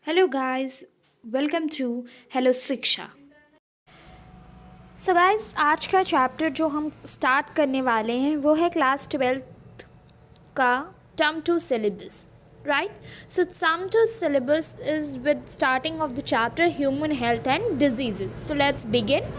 Hello guys, welcome to hello Shiksha. So guys, आज का chapter जो हम स्टार्ट करने वाले हैं वो है क्लास 12th का term two syllabus, right? So term two syllabus is with starting off the chapter human health and diseases. So let's begin.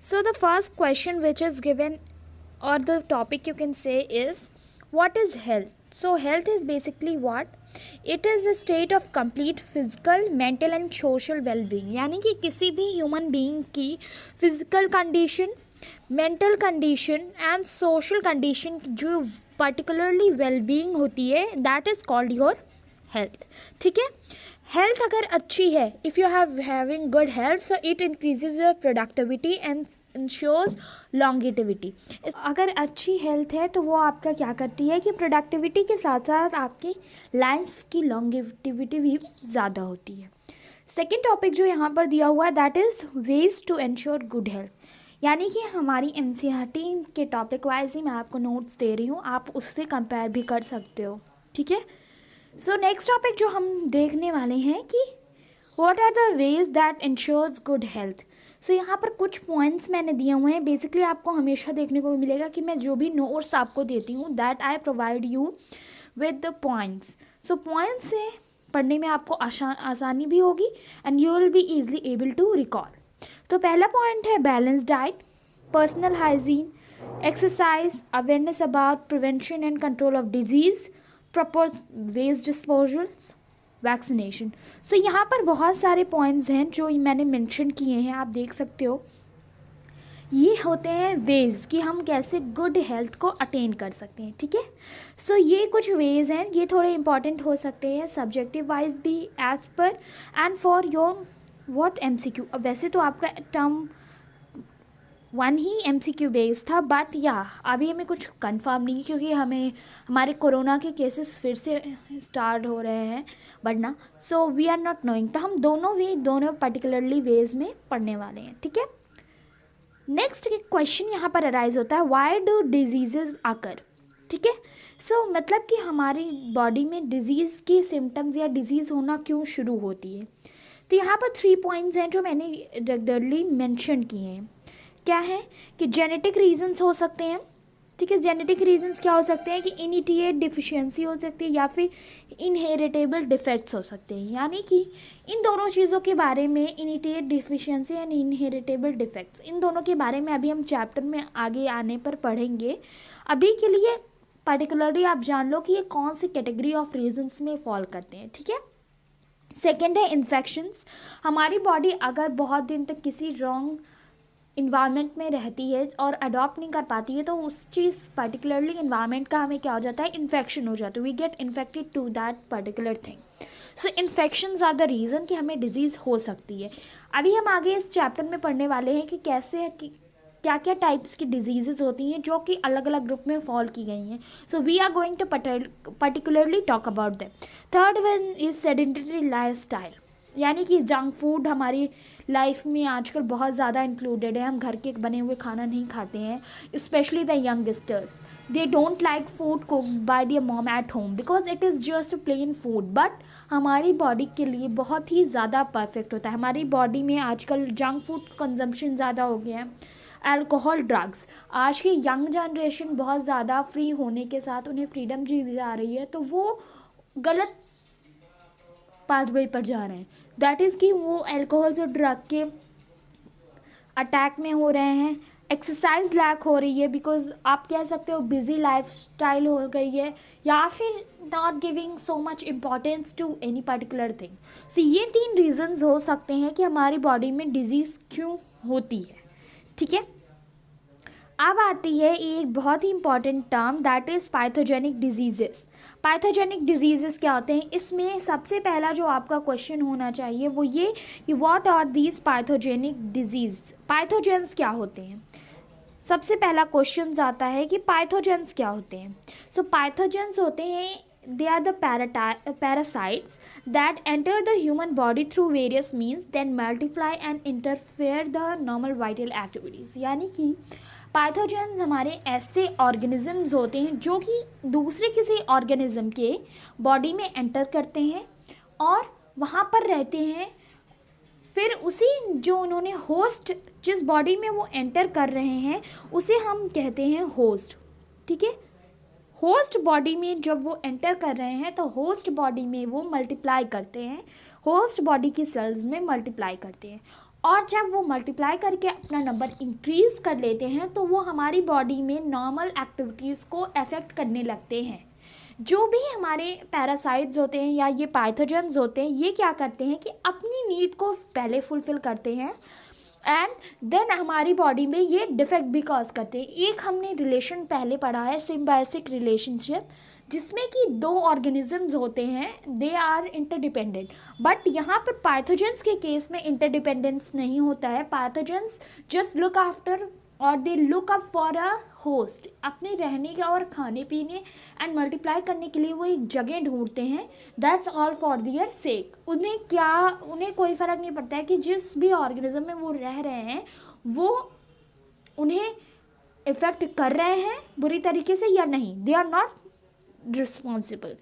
So the first question which is given, or the topic you can say, is what is health? So health is basically what? It is a state of complete physical, mental and social well-being. यानी कि किसी भी human being की physical condition, mental condition and social condition जो particularly well-being होती है, that is called your health. ठीक है? हेल्थ अगर अच्छी है, if you having good health, so it increases your productivity and ensures longevity. अगर अच्छी हेल्थ है तो वो आपका क्या करती है कि प्रोडक्टिविटी के साथ साथ आपकी लाइफ की लॉन्गेटिविटी भी ज़्यादा होती है. सेकेंड टॉपिक जो यहाँ पर दिया हुआ है that is ways to ensure good health. यानी कि हमारी एनसीईआरटी के टॉपिक वाइज ही मैं आपको नोट्स दे रही हूँ, आप उससे कंपेयर भी कर सकते हो. ठीक है. सो नेक्स्ट टॉपिक जो हम देखने वाले हैं कि what are the ways that ensures good health. So यहाँ पर कुछ पॉइंट्स मैंने दिए हुए हैं. बेसिकली आपको हमेशा देखने को मिलेगा कि मैं जो भी नोट्स आपको देती हूँ that I provide you with the points. So points से पढ़ने में आपको आसानी भी होगी and you will be easily able to recall. तो पहला पॉइंट है balance diet, personal hygiene, exercise, awareness about prevention and control of disease, proper waste disposals, vaccination. So यहाँ पर बहुत सारे पॉइंट्स हैं जो मैंने मेंशन किए हैं, आप देख सकते हो. ये होते हैं वेज कि हम कैसे गुड हेल्थ को अटेन कर सकते हैं. ठीक है. सो ये कुछ वेज हैं, ये थोड़े इंपॉर्टेंट हो सकते हैं सब्जेक्टिव वाइज भी as per and for your what MCQ. अब वैसे तो आपका टर्म 1 ही एमसीक्यू बेस था, बट या अभी हमें कुछ कंफर्म नहीं क्योंकि हमारे कोरोना के केसेस फिर से स्टार्ट हो रहे हैं बढ़ना. So we are not knowing. तो हम दोनों पर्टिकुलरली वेज में पढ़ने वाले हैं. ठीक है. नेक्स्ट क्वेश्चन यहाँ पर अराइज होता है व्हाई डू डिजीजेज आकर. ठीक है. सो मतलब कि हमारी बॉडी में डिजीज़ के सिम्टम्स या डिजीज़ होना क्यों शुरू होती है. तो यहाँ पर 3 पॉइंट्स हैं जो मैंने रेगुलरली मेंशन किए हैं. क्या है कि जेनेटिक रीजंस हो सकते हैं. ठीक है. जेनेटिक रीजंस क्या हो सकते हैं कि इनिटिएट डिफिशिएंसी हो सकती है या फिर इनहेरिटेबल डिफेक्ट्स हो सकते हैं. यानी कि इन दोनों चीज़ों के बारे में, इनिटिएट डिफिशिएंसी एंड इनहेरिटेबल डिफेक्ट्स, इन दोनों के बारे में अभी हम चैप्टर में आगे आने पर पढ़ेंगे. अभी के लिए पर्टिकुलरली आप जान लो कि ये कौन सी कैटेगरी ऑफ रीजंस में फॉल करते हैं. ठीक है. सेकेंड है इन्फेक्शंस. हमारी बॉडी अगर बहुत दिन तक किसी रॉन्ग इन्वायरमेंट में रहती है और अडॉप्ट नहीं कर पाती है तो उस चीज़ पर्टिकुलरली इन्वायरमेंट का हमें क्या हो जाता है, इन्फेक्शन हो जाता है. We get infected to that particular thing. So infections are the reason कि हमें डिजीज़ हो सकती है. अभी हम आगे इस चैप्टर में पढ़ने वाले हैं कि कैसे क्या क्या टाइप्स की डिजीज़ होती हैं जो कि अलग अलग ग्रुप में फॉल की गई हैं. So we are going to particularly talk about them. Third one is sedentary lifestyle. यानी कि जंक फूड हमारी लाइफ में आजकल बहुत ज़्यादा इंक्लूडेड है. हम घर के बने हुए खाना नहीं खाते हैं. Specially the youngsters, they don't like food cooked bye there mom at home because it is just plain food. But हमारी बॉडी के लिए बहुत ही ज़्यादा परफेक्ट होता है. हमारी बॉडी में आजकल जंक फूड कंजम्पशन ज़्यादा हो गया है. अल्कोहल, ड्रग्स, आज की यंग जनरेशन बहुत ज़्यादा फ्री होने के साथ उन्हें फ्रीडम दी जा रही है तो वो गलत पाथवे पर जा रहे हैं. दैट इज़ कि वो अल्कोहल और ड्रग के अटैक में हो रहे हैं. एक्सरसाइज लैक हो रही है बिकॉज आप कह सकते हो बिजी लाइफ स्टाइल हो गई है या फिर not giving so much importance to any particular thing. So ये 3 रीजंस हो सकते हैं कि हमारी बॉडी में डिजीज़ क्यों होती है. ठीक है. अब आती है एक बहुत ही important term that is pathogenic diseases. Pathogenic diseases क्या होते हैं. इसमें सबसे पहला जो आपका क्वेश्चन होना चाहिए वो ये कि what are these pathogenic diseases. Pathogens क्या होते हैं. सबसे पहला क्वेश्चन आता है कि पैथोजेंस क्या होते हैं. सो पैथोजेंस होते हैं, they are the parasites that enter the human body through various means then multiply and interfere the normal vital activities. यानी कि पैथोजेंस हमारे ऐसे ऑर्गेनिजम्स होते हैं जो कि दूसरे किसी ऑर्गेनिज्म के बॉडी में एंटर करते हैं और वहाँ पर रहते हैं। फिर उसी जो उन्होंने होस्ट, जिस बॉडी में वो एंटर कर रहे हैं, उसे हम कहते हैं होस्ट। ठीक है, होस्ट बॉडी में जब वो एंटर कर रहे हैं तो होस्ट बॉडी में वो मल्टीप्लाई करते हैं, होस्ट बॉडी की सेल्स में मल्टीप्लाई करते हैं, और जब वो मल्टीप्लाई करके अपना नंबर इंक्रीज़ कर लेते हैं तो वो हमारी बॉडी में नॉर्मल एक्टिविटीज़ को अफेक्ट करने लगते हैं। जो भी हमारे पैरासाइट्स होते हैं या ये पाइथोजेंस होते हैं, ये क्या करते हैं कि अपनी नीड को पहले फुलफ़िल करते हैं एंड देन हमारी बॉडी में ये डिफेक्ट भी कॉज करते हैं। एक हमने रिलेशन पहले पढ़ा है, सिम्बायोसिक रिलेशनशिप, जिसमें कि दो ऑर्गेनिजम्स होते हैं, दे आर इंटरडिपेंडेंट। बट यहाँ पर पाइथोजेंस के केस में इंटरडिपेंडेंस नहीं होता है। पाइथोजेंस जस्ट लुक आफ्टर और they look up for a host, अपने रहने का और खाने पीने एंड मल्टीप्लाई करने के लिए वो एक जगह ढूंढते हैं। दैट्स ऑल फॉर दियर सेक। उन्हें कोई फ़र्क नहीं पड़ता है कि जिस भी ऑर्गेनिज्म में वो रह रहे हैं वो उन्हें इफ़ेक्ट कर रहे हैं बुरी तरीके से या नहीं, दे आर नॉट रिस्पॉन्सिबल।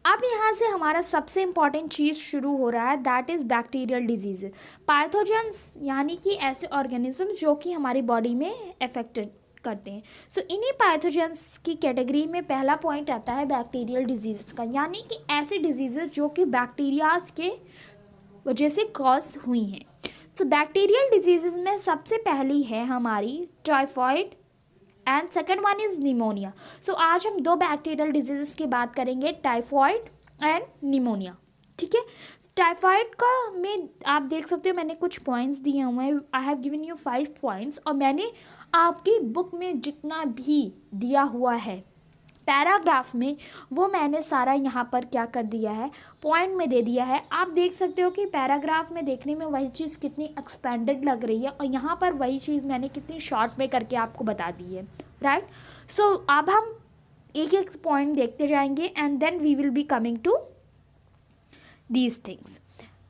अब यहाँ से हमारा सबसे इम्पॉर्टेंट चीज़ शुरू हो रहा है, दैट इज़ बैक्टीरियल डिजीज़। पाइथोजेंस यानी कि ऐसे ऑर्गेनिज्म जो कि हमारी बॉडी में अफेक्टेड करते हैं। सो इन्हीं पाइथोजेंस की कैटेगरी में पहला पॉइंट आता है बैक्टीरियल डिजीज़ का, यानी कि ऐसी डिजीज़ जो कि बैक्टीरियाज के वजह से कॉज हुई हैं। सो बैक्टीरियल डिजीज़ में सबसे पहली है हमारी typhoid and second one is pneumonia. So आज हम दो बैक्टीरियल डिजीज़ की बात करेंगे, टाइफॉइड एंड निमोनिया। ठीक है, टाइफॉइड का में आप देख सकते हो मैंने कुछ पॉइंट्स दिए हुए हैं, I have given you 5 points, और मैंने आपकी बुक में जितना भी दिया हुआ है पैराग्राफ में वो मैंने सारा यहाँ पर क्या कर दिया है, पॉइंट में दे दिया है। आप देख सकते हो कि पैराग्राफ में देखने में वही चीज़ कितनी एक्सपेंडेड लग रही है और यहाँ पर वही चीज़ मैंने कितनी शॉर्ट में करके आपको बता दी है, राइट। सो अब हम एक एक पॉइंट देखते जाएंगे and then we will be coming to these things.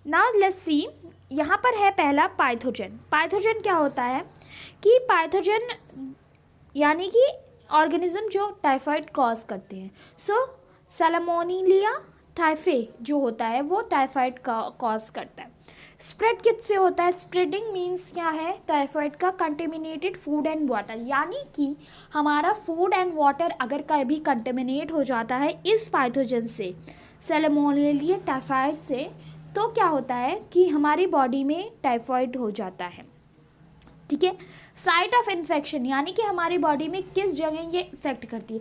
Now let's see, यहाँ पर है पहला पाइथोजन। पाइथोजन क्या होता है कि पाइथोजन यानी कि ऑर्गेनिज्म जो टाइफाइड कॉज करते हैं। सो सैल्मोनेला टाइफे जो होता है वो टाइफाइड का कॉज करता है। स्प्रेड किससे होता है? स्प्रेडिंग मीन्स क्या है? टाइफाइड का कंटेमिनेटेड फूड एंड वाटर, यानी कि हमारा फूड एंड वाटर अगर कभी कंटेमिनेट हो जाता है इस पाइथोजन से, सैल्मोनेला टाइफाइड से, तो क्या होता है कि हमारी बॉडी में टाइफाइड हो जाता है। ठीक है, साइट ऑफ इन्फेक्शन यानी कि हमारी बॉडी में किस जगह ये इफेक्ट करती है।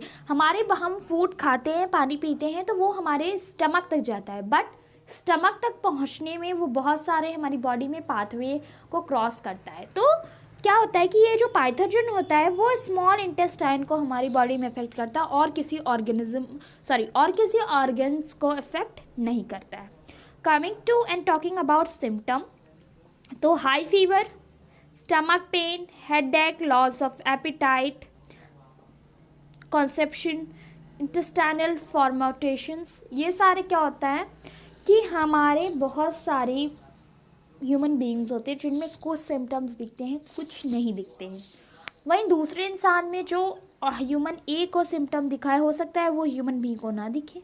हम फूड खाते हैं, पानी पीते हैं तो वो हमारे स्टमक तक जाता है, बट स्टमक तक पहुंचने में वो बहुत सारे हमारी बॉडी में पाथवे को क्रॉस करता है। तो क्या होता है कि ये जो पाइथोजन होता है वो स्मॉल इंटेस्टाइन को हमारी बॉडी में इफेक्ट करता है और किसी ऑर्गन्स को इफेक्ट नहीं करता है। Coming to and talking about symptom, तो high fever, stomach pain, headache, loss of appetite, conception, intestinal fermentations, ये सारे क्या होता है कि हमारे बहुत सारे ह्यूमन बीइंग्स होते हैं जिनमें कुछ सिम्टम्स दिखते हैं, कुछ नहीं दिखते हैं। वहीं दूसरे इंसान में जो ह्यूमन ए को सिम्टम दिखाए, हो सकता है वो ह्यूमन बी को ना दिखे।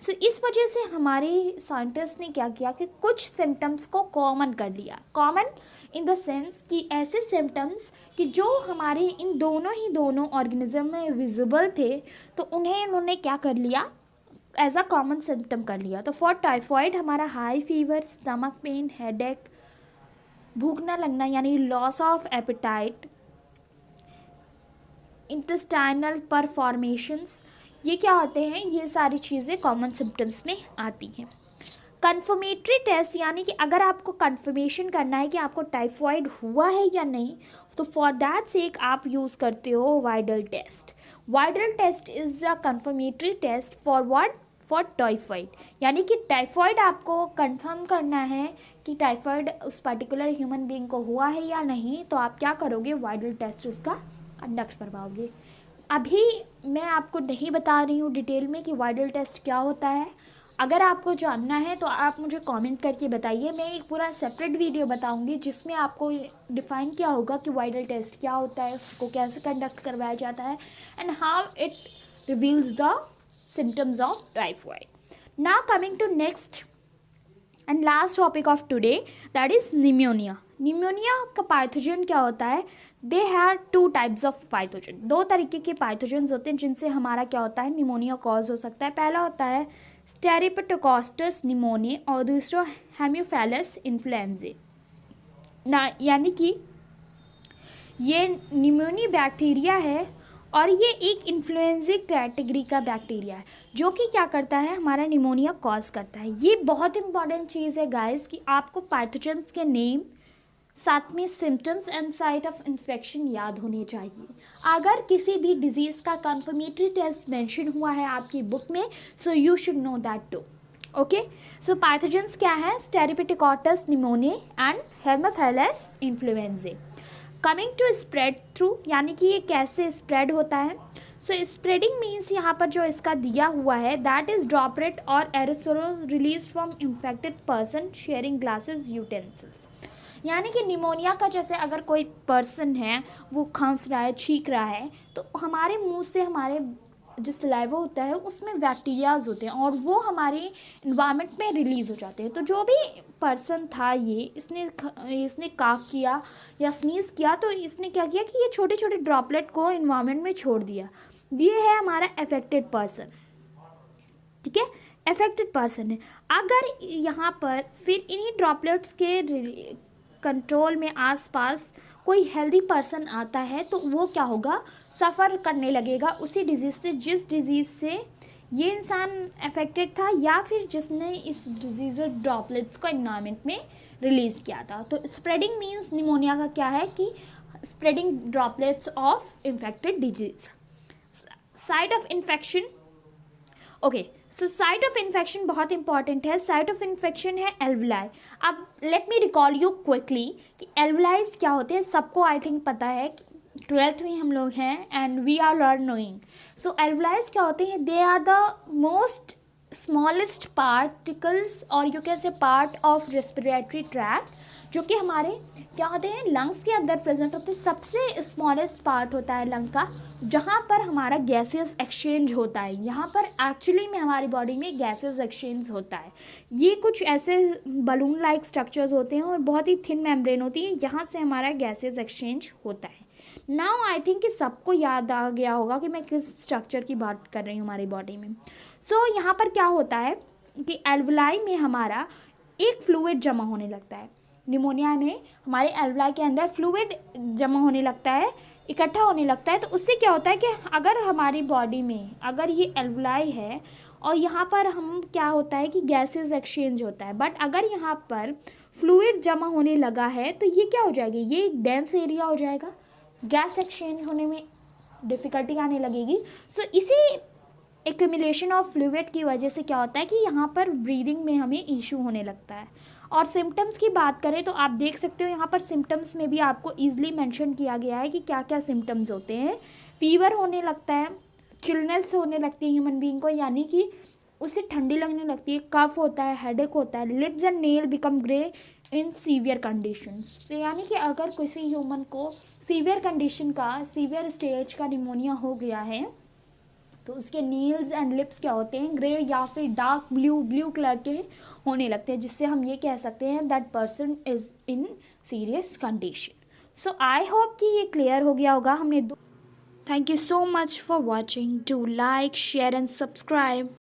सो इस वजह से हमारे साइंटिस्ट ने क्या किया कि कुछ सिम्टम्स को कॉमन कर लिया। कॉमन इन द सेंस कि ऐसे सिम्टम्स कि जो हमारे इन दोनों ऑर्गेनिज्म में विजिबल थे, तो उन्हें इन्होंने क्या कर लिया, एज अ कॉमन सिम्टम कर लिया। तो फॉर टाइफॉइड हमारा high fever, stomach pain, headache, भूख ना लगना यानी लॉस ऑफ एपिटाइट, इंटेस्टाइनल परफॉर्मेशंस, ये क्या होते हैं, ये सारी चीज़ें कॉमन सिम्टम्स में आती हैं। कन्फर्मेटरी टेस्ट यानी कि अगर आपको कन्फर्मेशन करना है कि आपको टाइफॉइड हुआ है या नहीं, तो फॉर दैट सेक आप यूज़ करते हो Widal test. Widal test is a confirmatory test for what? For typhoid. यानी कि टाइफॉइड आपको कंफर्म करना है कि टाइफॉइड उस पर्टिकुलर ह्यूमन बीइंग को हुआ है या नहीं, तो आप क्या करोगे, वाइडल टेस्ट उसका कंडक्ट करवाओगे। अभी मैं आपको नहीं बता रही हूँ डिटेल में कि वाइडल टेस्ट क्या होता है। अगर आपको जानना है तो आप मुझे कमेंट करके बताइए, मैं एक पूरा सेपरेट वीडियो बताऊंगी जिसमें आपको डिफ़ाइन किया होगा कि वाइडल टेस्ट क्या होता है, उसको कैसे कंडक्ट करवाया जाता है, and how it reveals the symptoms of typhoid. Now coming to next and last topic of today that is pneumonia. Pneumonia का पाइथोजन क्या होता है? They have 2 types of pathogen, 2 तरीके के पाइथोजन्स होते हैं जिनसे हमारा क्या होता है, निमोनिया कॉज हो सकता है। पहला होता है स्टेरिप्टोकोकस निमोनिया और दूसरा हेमोफिलस इन्फ्लुएंजाe ना, यानी कि ये निमोनिया बैक्टीरिया है और ये एक इन्फ्लुएंजा कैटेगरी का बैक्टीरिया है जो कि क्या करता है, हमारा निमोनिया कॉज करता है। ये बहुत इंपॉर्टेंट चीज़ है गाइस कि आपको पैथोजेंस के नेम साथ में symptoms and site of infection याद होने चाहिए। अगर किसी भी डिजीज़ का कंफर्मेटरी टेस्ट मेंशन हुआ है आपकी बुक में, so you should know that too. Okay, so pathogens क्या है? Streptococcus pneumonia and haemophilus influenzae. Coming to spread through, यानी कि ये कैसे स्प्रेड होता है। सो स्प्रेडिंग मीन्स यहाँ पर जो इसका दिया हुआ है दैट इज़ ड्रॉपलेट और aerosol release from infected person sharing glasses utensils. यानी कि निमोनिया का जैसे अगर कोई पर्सन है वो खांस रहा है, छींक रहा है, तो हमारे मुंह से हमारे जो सलाइवा होता है उसमें बैक्टीरियाज होते हैं और वो हमारे इन्वायरमेंट में रिलीज़ हो जाते हैं। तो जो भी पर्सन था ये इसने काफ किया या स्नीज़ किया तो इसने क्या किया कि ये छोटे छोटे ड्रॉपलेट को इन्वायरमेंट में छोड़ दिया। ये है हमारा अफेक्टेड पर्सन, ठीक है, अफेक्टेड पर्सन है। अगर यहाँ पर फिर इन्हीं ड्रॉपलेट्स के कंट्रोल में आसपास कोई हेल्दी पर्सन आता है तो वो क्या होगा, सफ़र करने लगेगा उसी डिजीज़ से जिस डिज़ीज़ से ये इंसान अफेक्टेड था या फिर जिसने इस डिजीज़ ड्रॉपलेट्स को एनवायरनमेंट में रिलीज़ किया था। तो स्प्रेडिंग मीन्स निमोनिया का क्या है कि spreading droplets of infected disease. Site of infection, okay, so site of infection बहुत इंपॉर्टेंट है। साइट ऑफ इन्फेक्शन है एल्वुलाई। अब let me recall you quickly कि एल्वुलाइज क्या होते हैं। सबको आई थिंक पता है, 12th में हम लोग हैं and we are learn knowing. So alveoli क्या होते हैं? They are the most smallest particles और you can say part of respiratory tract, जो कि हमारे क्या होते हैं, लंग्स के अंदर प्रेजेंट होते हैं। सबसे स्मॉलेस्ट पार्ट होता है लंग का, जहाँ पर हमारा गैसेस एक्सचेंज होता है। यहाँ पर एक्चुअली में हमारी बॉडी में गैसेस एक्सचेंज होता है। ये कुछ ऐसे बलून लाइक स्ट्रक्चर्स होते हैं और बहुत ही थिन मेम्ब्रेन होती है, यहाँ से हमारा गैसेस एक्सचेंज होता है। नाउ आई थिंक कि सबको याद आ गया होगा कि मैं किस स्ट्रक्चर की बात कर रही हूँ हमारी बॉडी में। सो यहाँ पर क्या होता है कि एल्वुलाई में हमारा एक फ्लूइड जमा होने लगता है। निमोनिया में हमारे एल्वुलाई के अंदर फ्लूइड जमा होने लगता है, इकट्ठा होने लगता है। तो उससे क्या होता है कि अगर हमारी बॉडी में अगर ये एल्वुलाई है और यहाँ पर हम क्या होता है कि गैसेस एक्सचेंज होता है, बट अगर यहाँ पर फ्लूइड जमा होने लगा है तो ये क्या हो जाएगी, ये एक डेंस एरिया हो जाएगा, गैस एक्सचेंज होने में डिफ़िकल्टी आने लगेगी। सो इसी एक्यूमुलेशन ऑफ फ्लूइड की वजह से क्या होता है कि यहाँ पर ब्रीदिंग में हमें इशू होने लगता है। और सिम्टम्स की बात करें तो आप देख सकते हो यहाँ पर सिम्टम्स में भी आपको ईजिली मेंशन किया गया है कि क्या क्या सिम्टम्स होते हैं। फीवर होने लगता है, चिलनेस होने लगती है ह्यूमन बीइंग को, यानी कि उसे ठंडी लगने लगती है, कफ होता है, हेडेक होता है, lips and nail become grey in severe condition. यानी कि अगर किसी ह्यूमन को सीवियर कंडीशन का, सीवियर स्टेज का निमोनिया हो गया है तो उसके नील्स एंड लिप्स क्या होते हैं, ग्रे या फिर डार्क ब्लू कलर के होने लगते हैं, जिससे हम ये कह सकते हैं that person is in serious condition. So I hope कि ये क्लियर हो गया होगा। हमने thank you so much for watching. Do like, share and subscribe.